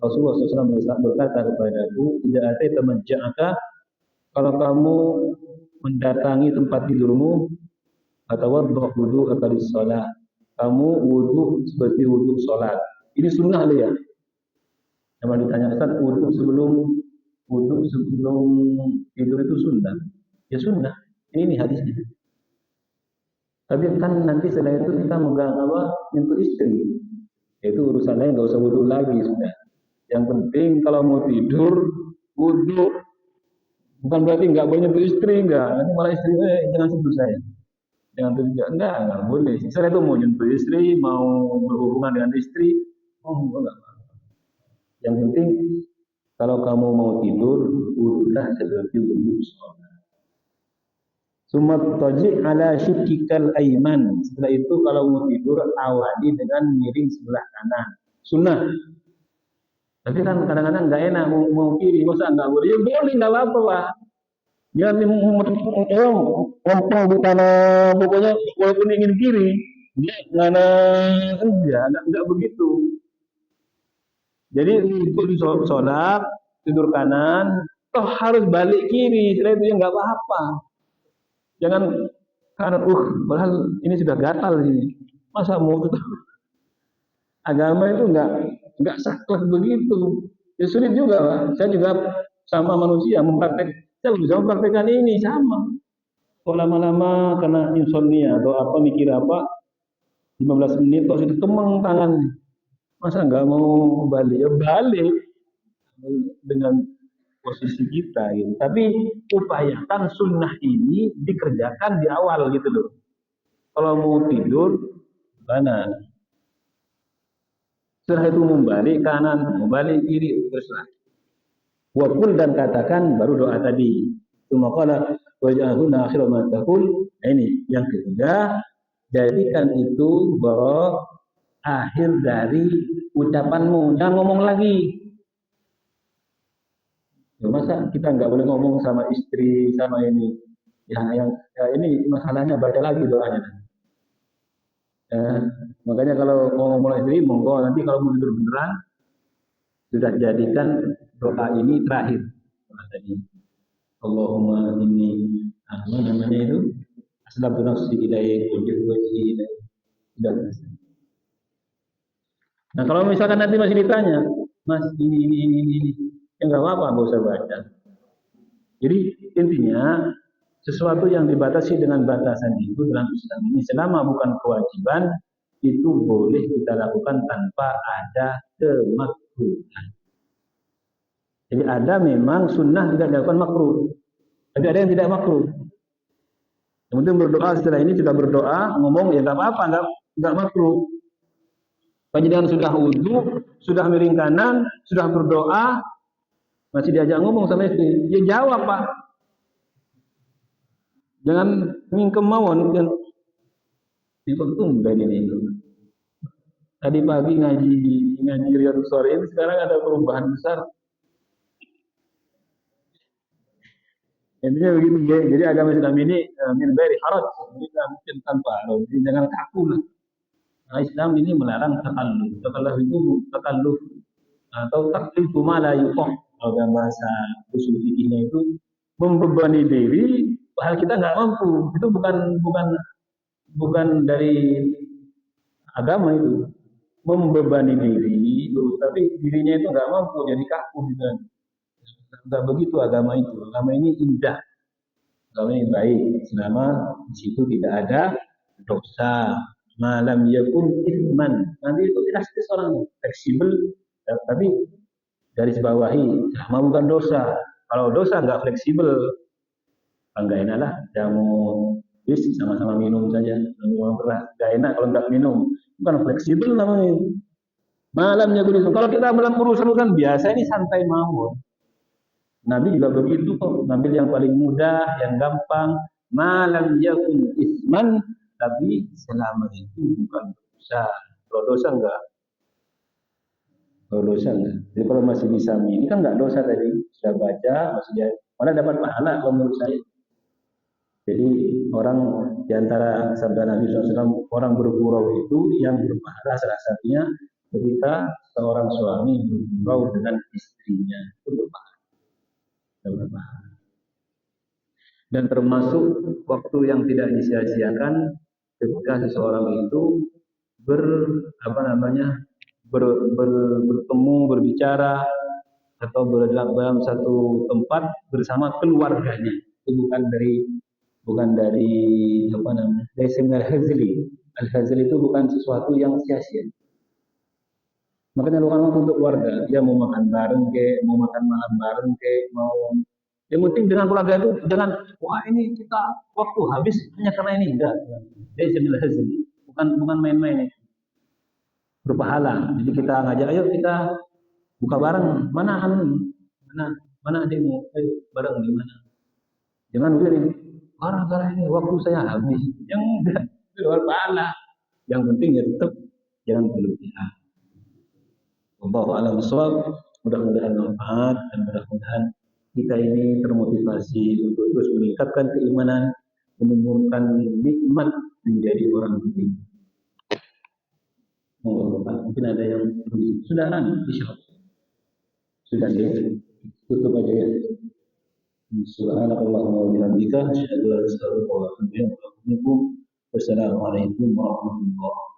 Rasulullah SAW berkata kepadaku tidak ada teman ja'aka kalau kamu mendatangi tempat tidurmu atau wudu atau salat kamu wudu seperti wudu salat ini sunnah ya yang ditanya Ustaz wudu sebelum tidur itu sunnah ya sunnah ini hadisnya. Tapi kan nanti setelah itu kita megang apa untuk istri, itu urusannya nggak usah wudhu lagi sudah. Yang penting kalau mau tidur wudhu, bukan berarti nggak boleh nyentuh istri nggak. Nanti malah istri jangan sentuh saya, jangan sentuh nggak boleh. Setelah itu mau nyentuh istri, mau berhubungan dengan istri, enggak. Yang penting kalau kamu mau tidur wudhulah seperti wudhu sholat. Sumat taji ala syukikal aiman. Setelah itu kalau mau tidur awali dengan miring sebelah kanan. Sunnah. Tapi kan kadang-kadang nggak enak mau kiri, masa nggak boleh? Ya boleh nggak apa-apa lah. Jangan ngomong di tanah pokoknya walaupun ingin kiri dia enggak begitu. Jadi untuk di sholat tidur kanan, toh harus balik kiri. Setelah itu ya nggak apa-apa. Jangan karena padahal ini sudah gatal ini. Masa mau tetap agama itu enggak saklek begitu. Ya sulit juga, Pak. Saya juga sama manusia saya bisa mempraktekkan ini sama. Kok lama-lama karena insomnia atau apa mikir apa 15 menit kok sudah kemeng tangan. Masa enggak mau balik? Ya balik dengan posisi kita gitu. Tapi upayakan sunnah ini dikerjakan di awal gitu loh. Kalau mau tidur kanan. Setelah itu membalik kanan, membalik kiri terserah. Wakul dan katakan baru doa tadi. Tsumma qala waj'alhu akhir ma taqul. Nah, ini yang ketiga, jadikan itu akhir dari ucapanmu, jangan ngomong lagi. Masa kita nggak boleh ngomong sama istri, sama ini, ya ini masalahnya baca lagi doanya. Makanya kalau mau ngomong istri, monggo nanti kalau mau tidur beneran, sudah jadikan doa ini terakhir. Tadi Allahumma inni apa namanya itu aslamtu nafsi ilaik wajjahtu wajhi ilaik. Sudah selesai. Nah kalau misalkan nanti masih ditanya, Mas ini, ya nggak apa-apa, nggak usah baca. Jadi intinya sesuatu yang dibatasi dengan batasan itu dalam Islam ini selama bukan kewajiban itu boleh kita lakukan tanpa ada kemakruhan. Jadi ada memang sunnah tidak dilakukan makruh, tapi ada yang tidak makruh. Kemudian berdoa setelah ini kita berdoa ngomong ya nggak apa-apa, nggak makruh. Panjenengan sudah wudhu, sudah miring kanan, sudah berdoa, masih diajak ngomong sama istri, ya jawab Pak. Jangan ngingkem mawon, jangan tumben ini. Tadi pagi ngaji Riyadhus Shalihin, sekarang ada perubahan besar. Intinya begini, jadi agama Islam ini min ghairi haraj, tidak mungkin tanpa haraj, jangan kaku lah. Nah, Islam ini melarang takalluf itu takalluf atau taklifu ma la yuqah. Kalau dalam bahasa usul fikihnya itu membebani diri hal kita nggak mampu. Itu bukan dari agama itu. Membebani diri, tapi dirinya itu nggak mampu, jadi kaku gitu. Nggak begitu agama itu. Agama ini indah, agama ini baik. Selama di situ tidak ada dosa, malam yakun ithman. Nanti itu tidak seorang fleksibel, tapi garis bawahi selama bukan dosa. Kalau dosa nggak fleksibel, nggak enak lah. Jamu bis sama-sama minum saja, minum keras. Nggak enak kalau nggak minum. Bukan fleksibel namanya. Malamnya begitu. Kalau kita dalam urusan kan biasa ini santai mawon. Nabi juga begitu kok. Nabi yang paling mudah, yang gampang. Malam yakun isman, tapi selama itu bukan dosa. Kalau dosa enggak. Kalau dosa enggak. Jadi kalau masih bisa ini kan enggak dosa tadi. Sudah baca, masih jadi. Malah dapat pahala kalau menurut saya. Jadi orang diantara sabda Nabi SAW, orang bergurau itu yang berpahala salah satunya ketika seorang suami bergurau dengan istrinya. Itu berpahala. Dan termasuk waktu yang tidak disia-siakan ketika seseorang itu bertemu, berbicara atau dalam satu tempat bersama keluarganya. Itu bukan dari apa namanya? Al-hazli. Al-hazli itu bukan sesuatu yang sia-sia. Makanya luangkan waktu untuk keluarga. Dia mau makan bareng mau makan malam bareng mau yang penting dengan keluarga itu jangan wah ini kita waktu habis hanya karena ini enggak. Dia sebenarnya hazli. Bukan main-main. Berpahala. Jadi kita ngajak ayo kita buka bareng. Mana adikmu? Ayo bareng di mana? Jangan begini. Gara-gara ini waktu saya habis. Yang enggak berpahala. Yang penting ya tetap jangan berlebihan. Wallahu a'lam bishawab. Mudah-mudahan manfaat dan mudah-mudahan kita ini termotivasi untuk terus meningkatkan keimanan, menumbuhkan nikmat menjadi orang beriman. Mungkin ada yang sudah sudah ya, tutup aja ya. Subhanallahumma wa bihamdika asyhadu an la ilaha illa anta astaghfiruka wa atubu ilaik. Wassalamualaikum warahmatullahi wabarakatuh.